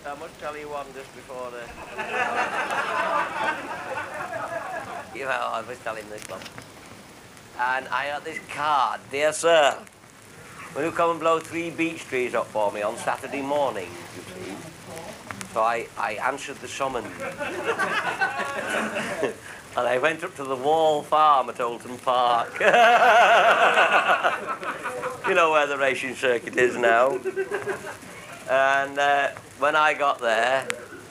I must tell you one just before the... You know, I was telling this one. And I got this card. Dear sir, will you come and blow 3 beech trees up for me on Saturday morning, you see? So I answered the summons. And I went up to the Wall Farm at Oulton Park. You know where the racing circuit is now. And when I got there,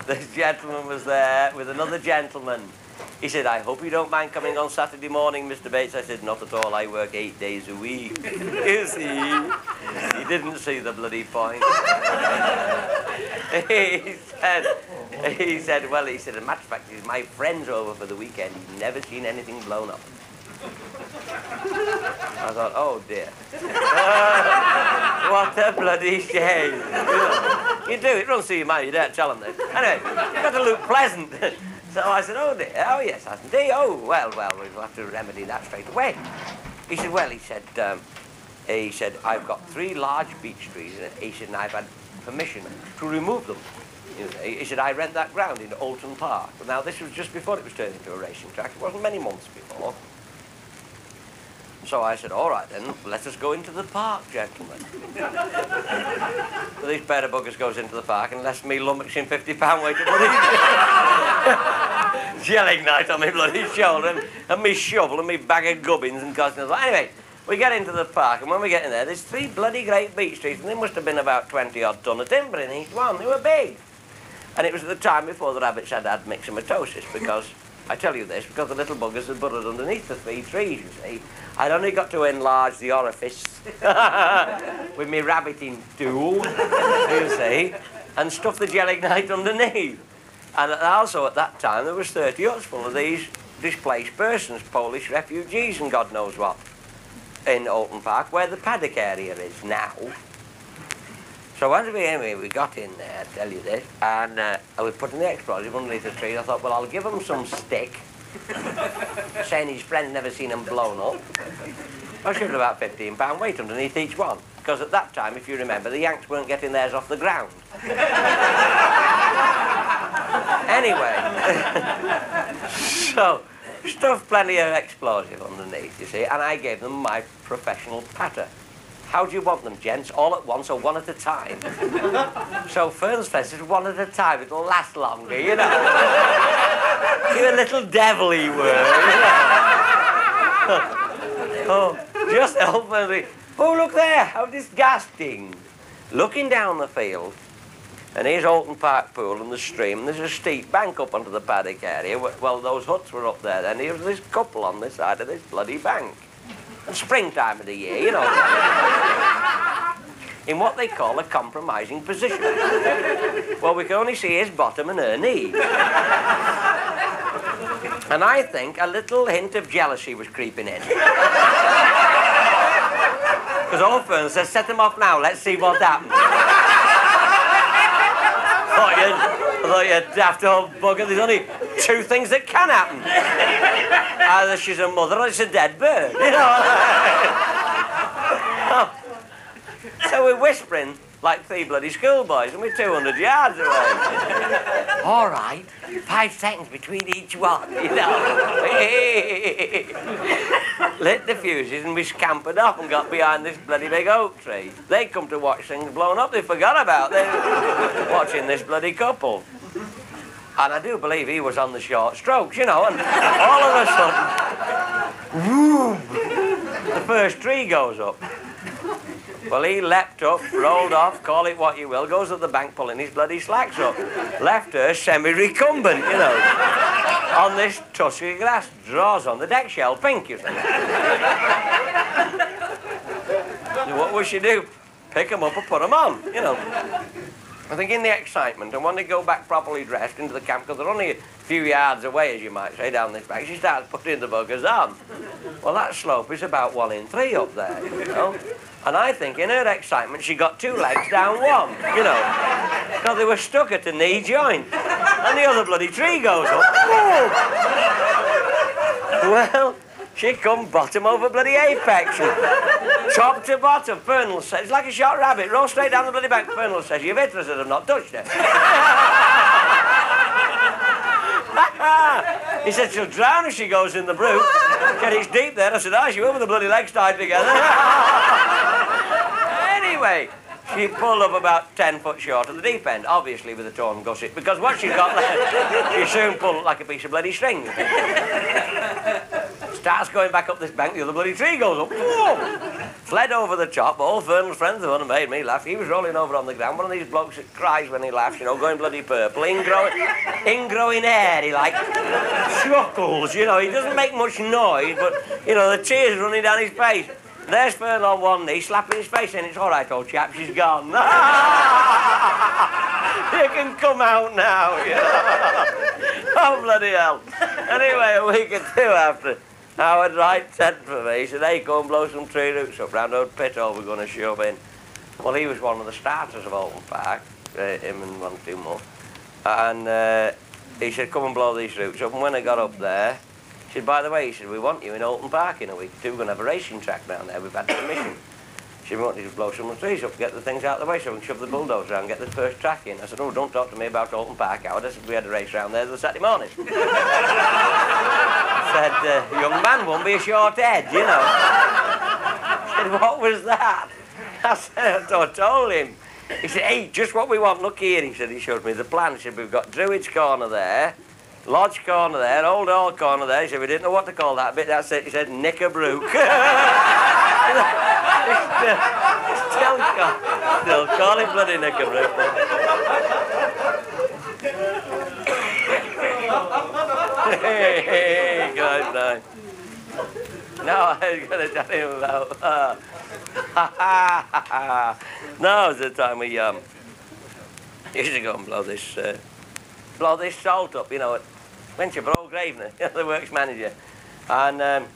this gentleman was there with another gentleman. He said, I hope you don't mind coming on Saturday morning, Mr. Bates. I said, not at all, I work 8 days a week. You see, he didn't see the bloody point. He said, well, as a matter of fact, my friend's over for the weekend. He's never seen anything blown up. I thought, oh dear. What a bloody shame. You do, it runs through your mind, you don't tell them this. Anyway, you've got to look pleasant. So I said, oh dear, oh yes, hasn't he? Oh, well, we'll have to remedy that straight away. He said, well, he said, I've got 3 large beech trees, and he said, and I've had permission to remove them. You know, he said, I rent that ground in Oulton Park. Now, this was just before it was turned into a racing track. It wasn't many months before. So I said, all right then, let us go into the park, gentlemen. So this pair of buggers goes into the park and lets me lummoxing £50 weight of bloody gelling night on my bloody shoulder and me shovel and me bag of gubbins and costing. Anyway, we get into the park, and when we get in there, there's 3 bloody great beech trees, and there must have been about 20-odd ton of timber in each one. They were big. And it was at the time before the rabbits had myxomatosis, because, I tell you this, because the little buggers had burrowed underneath the 3 trees, you see. I'd only got to enlarge the orifice with my rabbiting tool, you see, and stuff the gelignite underneath. And also at that time there was 30 huts full of these displaced persons, Polish refugees and God knows what, in Oulton Park, where the paddock area is now. So once we got in there, I tell you this, and I was putting the explosive underneath the tree. I thought, well, I'll give him some stick, saying his friend never seen him blown up. I should have about £15 weight underneath each one, because at that time, if you remember, the Yanks weren't getting theirs off the ground. Anyway, so stuffed plenty of explosive underneath, you see, and I gave them my professional patter. How do you want them, gents? All at once or one at a time? So Fern's fences, one at a time. It'll last longer, you know. You a little devil he were, you know. Oh, just helpfully. Oh, look there, how disgusting. Looking down the field, and here's Oulton Park Pool and the stream. There's a steep bank up onto the paddock area. Well, those huts were up there then. Here's this couple on this side of this bloody bank. Springtime of the year, you know, in what they call a compromising position. Well, we can only see his bottom and her knee. And I think a little hint of jealousy was creeping in. Because old Fern says, set them off now, let's see what happens. I thought you daft old bugger, there's only 2 things that can happen. Either she's a mother or it's a dead bird, you know. So we're whispering like 3 bloody schoolboys, and we're 200 yards away. All right, 5 seconds between each one, you know. Lit the fuses and we scampered off and got behind this bloody big oak tree. They come to watch things blown up. They forgot about them, watching this bloody couple. And I do believe he was on the short strokes, you know, and all of a sudden, whoom, the first tree goes up. Well, he leapt up, rolled off, call it what you will, goes up the bank pulling his bloody slacks up. Left her semi-recumbent, you know, on this tusky grass, draws on the deck shell pink, you see. So what would she do? Pick them up and put them on, you know. I think in the excitement, and when they go back properly dressed into the camp, because they're only a few yards away, as you might say, down this back, she starts putting the buggers on. Well, that slope is about 1 in 3 up there, you know. And I think in her excitement she got 2 legs down one, you know, because they were stuck at a knee joint. And the other bloody tree goes up. Whoa. Well, she come bottom over bloody apex. Top to bottom. Fernald says, it's like a shot rabbit, roll straight down the bloody back. Fernald says, you've hit her, said, I've not touched her. He said, she'll drown if she goes in the brook. Said, it's deep there. I said, she will with the bloody legs tied together. Anyway, she pulled up about 10 foot short of the deep end, obviously with a torn gusset, because what she's got left, she soon pulled like a piece of bloody string. Starts going back up this bank, the other bloody tree goes up. Whoa! Fled over the top, all Fernand's friends, the one who made me laugh. He was rolling over on the ground, one of these blokes that cries when he laughs, you know, going bloody purple, ingrowing hair, he like chuckles, you know, he doesn't make much noise, but, you know, the tears running down his face. There's Fern on one knee, slapping his face, and it's all right, old chap, she's gone. You can come out now, you know. Oh, bloody hell. Anyway, a week or 2 after, Howard Wright sent for me. He said, hey, go and blow some tree roots up round old pit hole we're going to shove in. Well, he was one of the starters of Alton Park, him and 1 or 2 more. And he said, come and blow these roots up. And when I got up there, he said, by the way, he said, we want you in Alton Park in a week or 2. We're going to have a racing track down there. We've had permission. He said, we want you to blow some of the trees up, get the things out of the way so we can shove the bulldozer around and get the first track in. I said, oh, don't talk to me about Alton Park, Howard. I said, we had a race round there the Saturday morning. Said, young man won't be a short head, you know. I said, what was that? I said, I told him. He said, hey, just what we want, look here. He said, he showed me the plan. He said, we've got Druid's Corner there, Lodge Corner there, Old Hall Corner there. He said, we didn't know what to call that bit. That's it. He said, Knickerbrook. Still call him bloody Knickerbrook. Hey, good night. Now I was going to tell him about... Now was the time we used to go and blow this salt up, you know, at Venture Grosvenor, the works manager. And